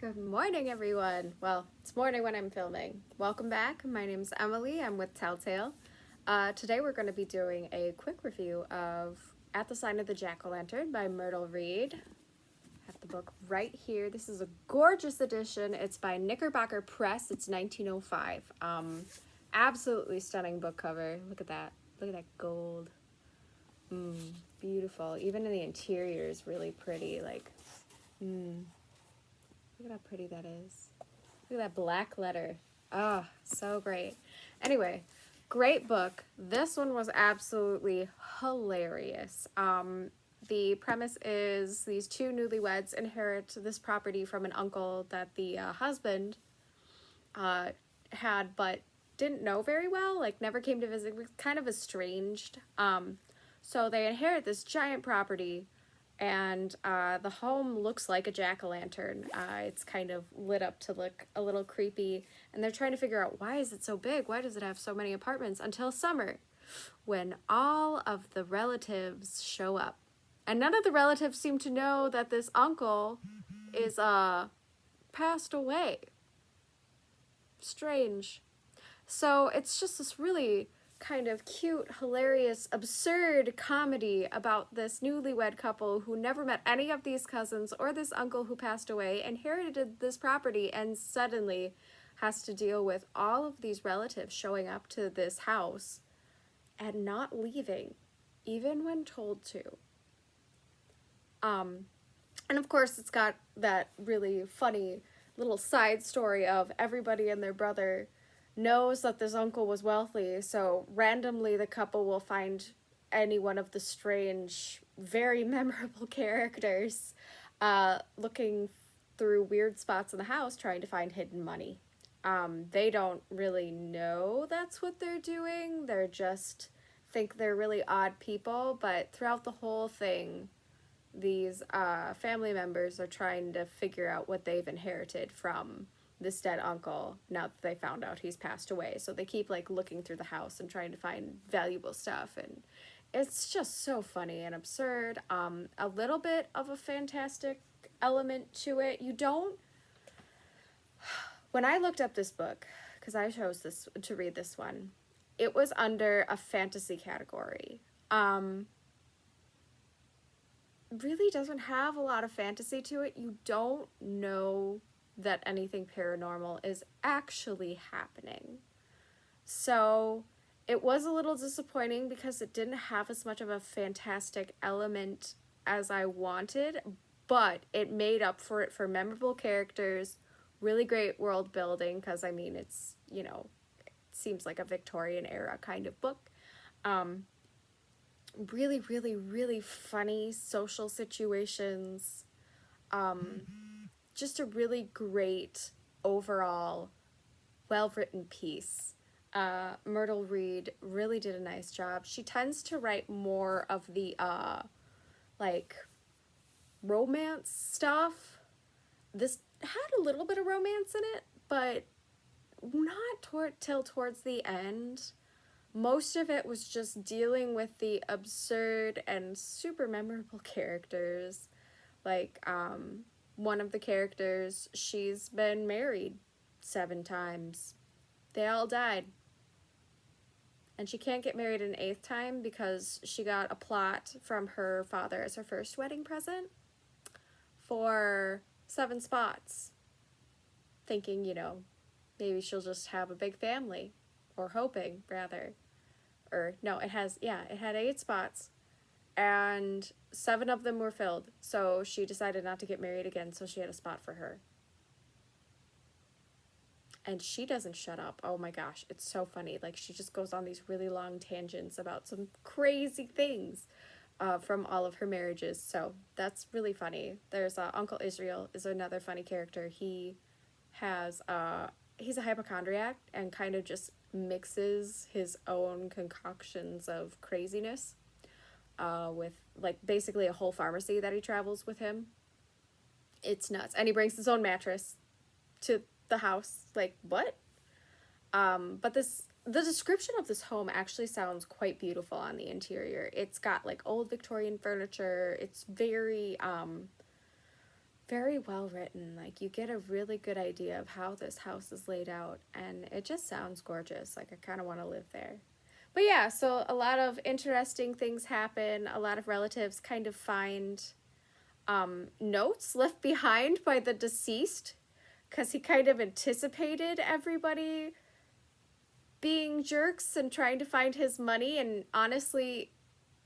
Good morning, everyone. Well, it's morning when I'm filming. Welcome back. My name's Emily. I'm with Telltale. Today we're going to be doing a quick review of At the Sign of the Jack-o'-lantern by Myrtle Reed. I have the book right here. This is a gorgeous edition. It's by Knickerbocker Press. It's 1905. Absolutely stunning book cover. Look at that. Look at that gold. Beautiful. Even in the interior is really pretty. Look at how pretty that is. Look at that black letter. Oh, so great. Anyway, great book. This one was absolutely hilarious. The premise is these two newlyweds inherit this property from an uncle that the husband had but didn't know very well, like never came to visit, was kind of estranged. So they inherit this giant property, and the home looks like a jack-o'-lantern. It's kind of lit up to look a little creepy, and they're trying to figure out, why is it so big? Why does it have so many apartments? Until summer, when all of the relatives show up. And none of the relatives seem to know that this uncle is passed away. Strange. So it's just this really kind of cute, hilarious, absurd comedy about this newlywed couple who never met any of these cousins or this uncle who passed away, inherited this property, and suddenly has to deal with all of these relatives showing up to this house and not leaving, even when told to. And of course it's got that really funny little side story of everybody and their brother knows that this uncle was wealthy, so randomly the couple will find any one of the strange, very memorable characters looking through weird spots in the house trying to find hidden money. They don't really know that's what they're doing. They're just think they're really odd people, but throughout the whole thing, these family members are trying to figure out what they've inherited from this dead uncle now that they found out he's passed away. So they keep like looking through the house and trying to find valuable stuff, and it's just so funny and absurd. A little bit of a fantastic element to it. You don't, when I looked up this book, because I chose this to read this one, it was under a fantasy category. Really doesn't have a lot of fantasy to it. You don't know that anything paranormal is actually happening. So it was a little disappointing because it didn't have as much of a fantastic element as I wanted, but it made up for it for memorable characters, really great world building, because I mean, it's, you know, it seems like a Victorian era kind of book. Really, really, really funny social situations. Just a really great overall well-written piece. Myrtle Reed really did a nice job. She tends to write more of the like romance stuff. This had a little bit of romance in it, but not till towards the end. Most of it was just dealing with the absurd and super memorable characters. Like, one of the characters, she's been married 7 times. They all died. And she can't get married an 8th time because she got a plot from her father as her first wedding present for 7 spots. Thinking, you know, maybe she'll just have a big family. Or hoping, rather. Or, no, it had 8 spots. And 7 of them were filled, so she decided not to get married again, so she had a spot for her. And she doesn't shut up. Oh my gosh, it's so funny. Like, she just goes on these really long tangents about some crazy things from all of her marriages, so that's really funny. There's Uncle Israel is another funny character. He has, he's a hypochondriac and kind of just mixes his own concoctions of craziness with like basically a whole pharmacy that he travels with him. It's nuts. And he brings his own mattress to the house. Like, what? But the description of this home actually sounds quite beautiful on the interior. It's got like old Victorian furniture. It's very very well written. Like, you get a really good idea of how this house is laid out, and it just sounds gorgeous. Like, I kind of want to live there. But yeah, so a lot of interesting things happen. A lot of relatives kind of find notes left behind by the deceased, because he kind of anticipated everybody being jerks and trying to find his money. And honestly,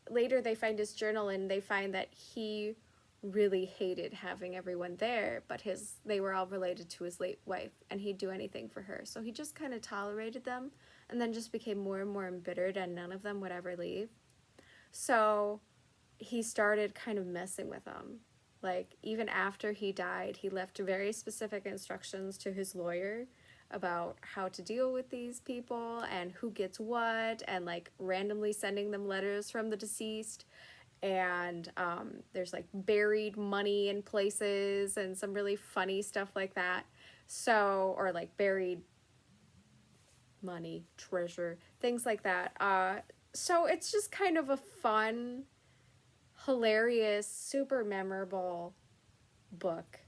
later they find his journal and they find that he really hated having everyone there, but they were all related to his late wife, and he'd do anything for her. So he just kind of tolerated them, and then just became more and more embittered, and none of them would ever leave. So he started kind of messing with them. Like, even after he died, he left very specific instructions to his lawyer about how to deal with these people and who gets what, and like randomly sending them letters from the deceased. And there's like buried money in places and some really funny stuff like that. So, or like buried money, treasure, things like that. So it's just kind of a fun, hilarious, super memorable book.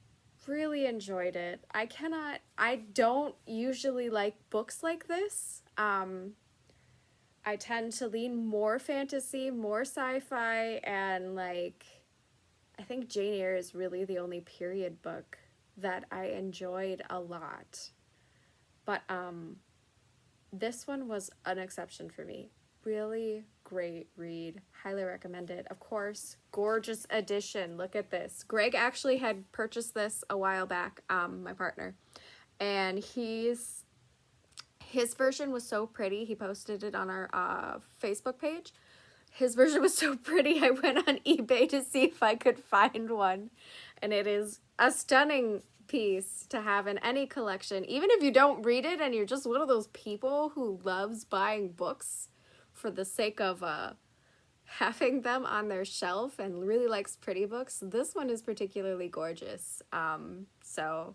Really enjoyed it. I don't usually like books like this. I tend to lean more fantasy, more sci-fi, and like, I think Jane Eyre is really the only period book that I enjoyed a lot. But this one was an exception for me. Really great read. Highly recommend it. Of course, gorgeous edition. Look at this. Greg actually had purchased this a while back, my partner. And his version was so pretty. He posted it on our Facebook page. His version was so pretty, I went on eBay to see if I could find one. And it is a stunning piece to have in any collection. Even if you don't read it and you're just one of those people who loves buying books for the sake of having them on their shelf and really likes pretty books, this one is particularly gorgeous. So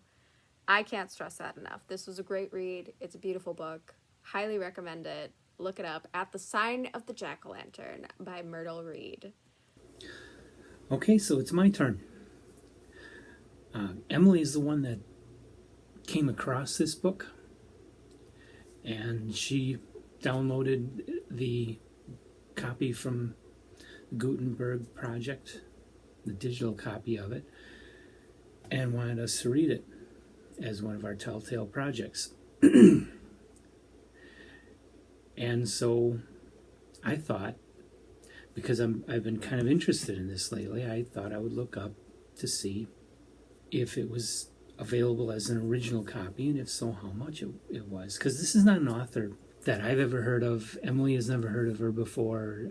I can't stress that enough. This was a great read. It's a beautiful book. Highly recommend it. Look it up. At the Sign of the Jack-o'-lantern by Myrtle Reed. Okay, so it's my turn. Emily is the one that came across this book, and she downloaded the copy from the Gutenberg project, the digital copy of it, and wanted us to read it as one of our Telltale projects. And so I thought, because I've been kind of interested in this lately, I thought I would look up to see if it was available as an original copy, and if so, how much it was. Because this is not an author that I've ever heard of. Emily has never heard of her before.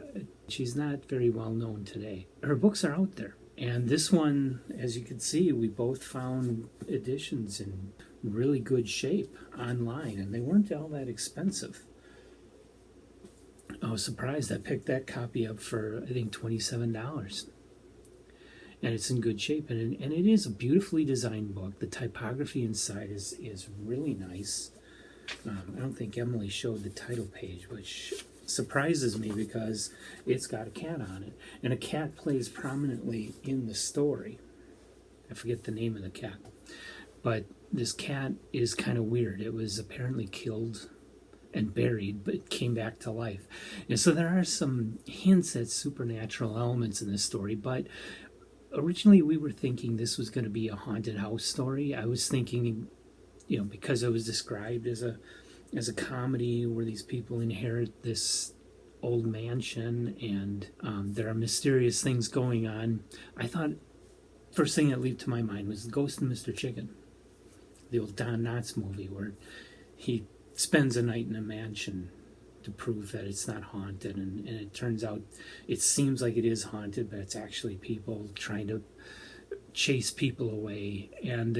She's not very well known today. Her books are out there. And this one, as you can see, we both found editions in really good shape online, and they weren't all that expensive. I was surprised. I picked that copy up for, I think, $27. And it's in good shape. And it is a beautifully designed book. The typography inside is really nice. I don't think Emily showed the title page, which surprises me because it's got a cat on it. And a cat plays prominently in the story. I forget the name of the cat. But this cat is kind of weird. It was apparently killed and buried, but it came back to life. And so there are some hints at supernatural elements in this story, but originally we were thinking this was going to be a haunted house story. I was thinking, because it was described as a comedy where these people inherit this old mansion and there are mysterious things going on. I thought first thing that leaped to my mind was the Ghost of Mr. Chicken, the old Don Knotts movie where he spends a night in a mansion to prove that it's not haunted, and it turns out it seems like it is haunted, but it's actually people trying to chase people away. And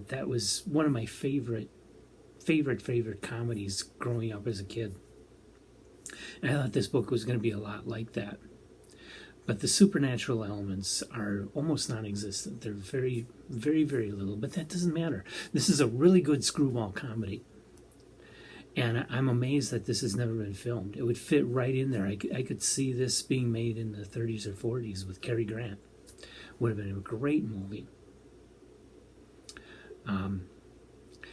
that was one of my favorite comedies growing up as a kid. And I thought this book was going to be a lot like that. But the supernatural elements are almost non-existent. They're very, very, very little, but that doesn't matter. This is a really good screwball comedy. And I'm amazed that this has never been filmed. It would fit right in there. I could see this being made in the 30s or 40s with Cary Grant. Would have been a great movie.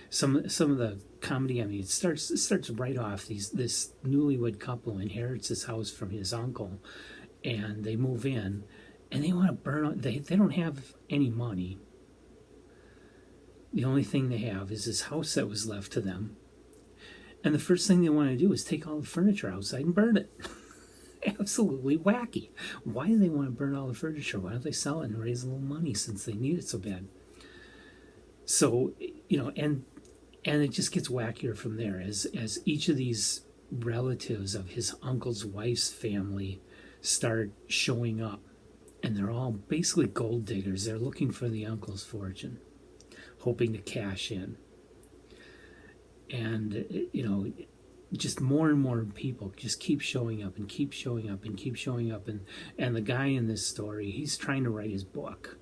Some of the comedy, I mean, it starts right off. This newlywed couple inherits this house from his uncle, and they move in, and they want to burn. They don't have any money. The only thing they have is this house that was left to them, and the first thing they want to do is take all the furniture outside and burn it. Absolutely wacky. Why do they want to burn all the furniture? Why don't they sell it and raise a little money since they need it so bad? So, and it just gets wackier from there as each of these relatives of his uncle's wife's family start showing up, and they're all basically gold diggers. They're looking for the uncle's fortune, hoping to cash in. And just more and more people just keep showing up and keep showing up and keep showing up, and the guy in this story, he's trying to write his book.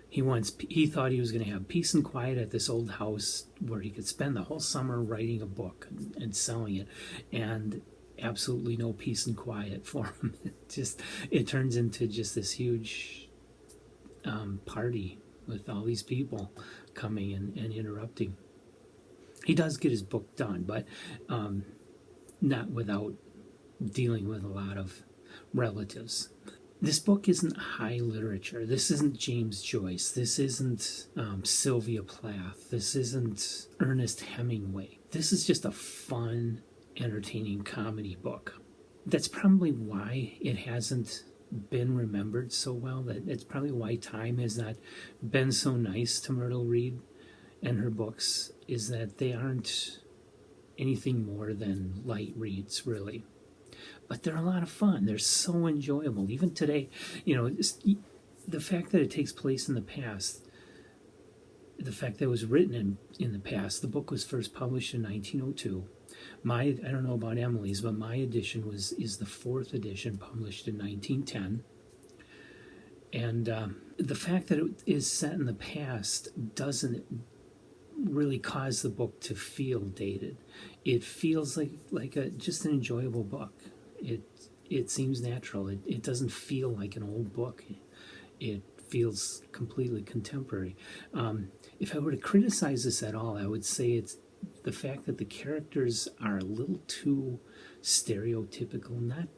He thought he was going to have peace and quiet at this old house where he could spend the whole summer writing a book and selling it, and absolutely no peace and quiet for him. It turns into just this huge party with all these people coming and interrupting. He does get his book done, but not without dealing with a lot of relatives. This book isn't high literature. This isn't James Joyce. This isn't Sylvia Plath. This isn't Ernest Hemingway. This is just a fun, entertaining comedy book. That's probably why it hasn't been remembered so well. That's probably why time has not been so nice to Myrtle Reed and her books, is that they aren't anything more than light reads, really. But they're a lot of fun. They're so enjoyable. Even today, the fact that it takes place in the past, the fact that it was written in the past, the book was first published in 1902. I don't know about Emily's, but my edition is the fourth edition, published in 1910. And the fact that it is set in the past doesn't really cause the book to feel dated. It feels like just an enjoyable book. It seems natural. It doesn't feel like an old book. It feels completely contemporary. If I were to criticize this at all, I would say it's the fact that the characters are a little too stereotypical, not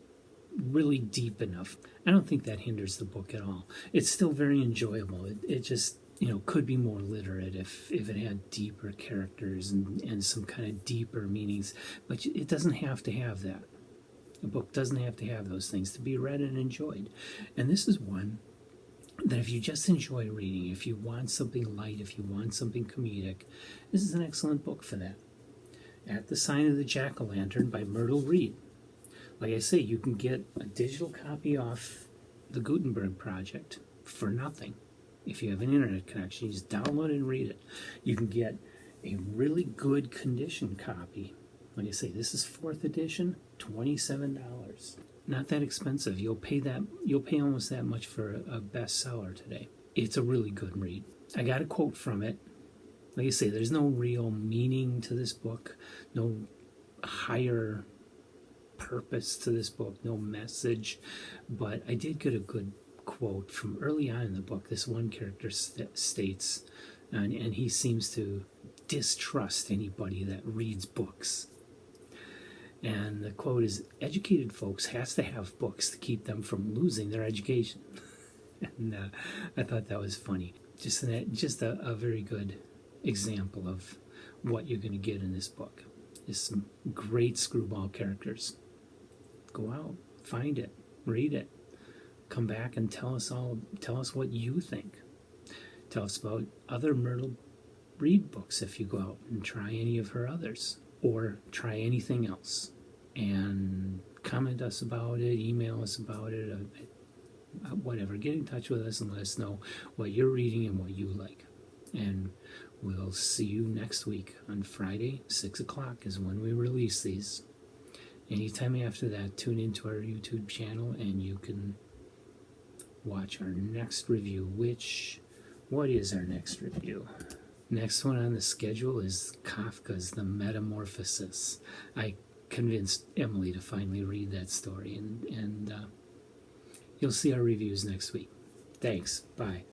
really deep enough. I don't think that hinders the book at all. It's still very enjoyable. It just could be more literate if it had deeper characters and some kind of deeper meanings. But it doesn't have to have that. A book doesn't have to have those things to be read and enjoyed. And this is one that if you just enjoy reading, if you want something light, if you want something comedic, this is an excellent book for that. At the Sign of the Jack-o'-lantern by Myrtle Reed. Like I say, you can get a digital copy off the Gutenberg Project for nothing. If you have an internet connection, you just download it and read it. You can get a really good condition copy. Like I say, this is 4th edition, $27. Not that expensive. You'll pay almost that much for a bestseller today. It's a really good read. I got a quote from it. Like I say, there's no real meaning to this book, no higher purpose to this book, no message, but I did get a good quote from early on in the book. This one character states, and he seems to distrust anybody that reads books. And the quote is, "Educated folks has to have books to keep them from losing their education." And I thought that was funny. Just a very good example of what you're going to get in this book. Is some great screwball characters. Go out, find it, read it, come back and tell us what you think. Tell us about other Myrtle Reed books if you go out and try any of her others, or try anything else. And comment us about it, email us about it, whatever. Get in touch with us and let us know what you're reading and what you like. And we'll see you next week on Friday, 6 o'clock is when we release these. Anytime after that, tune into our YouTube channel and you can watch our next review. What is our next review? Next one on the schedule is Kafka's The Metamorphosis. I convinced Emily to finally read that story, and you'll see our reviews next week. Thanks. Bye.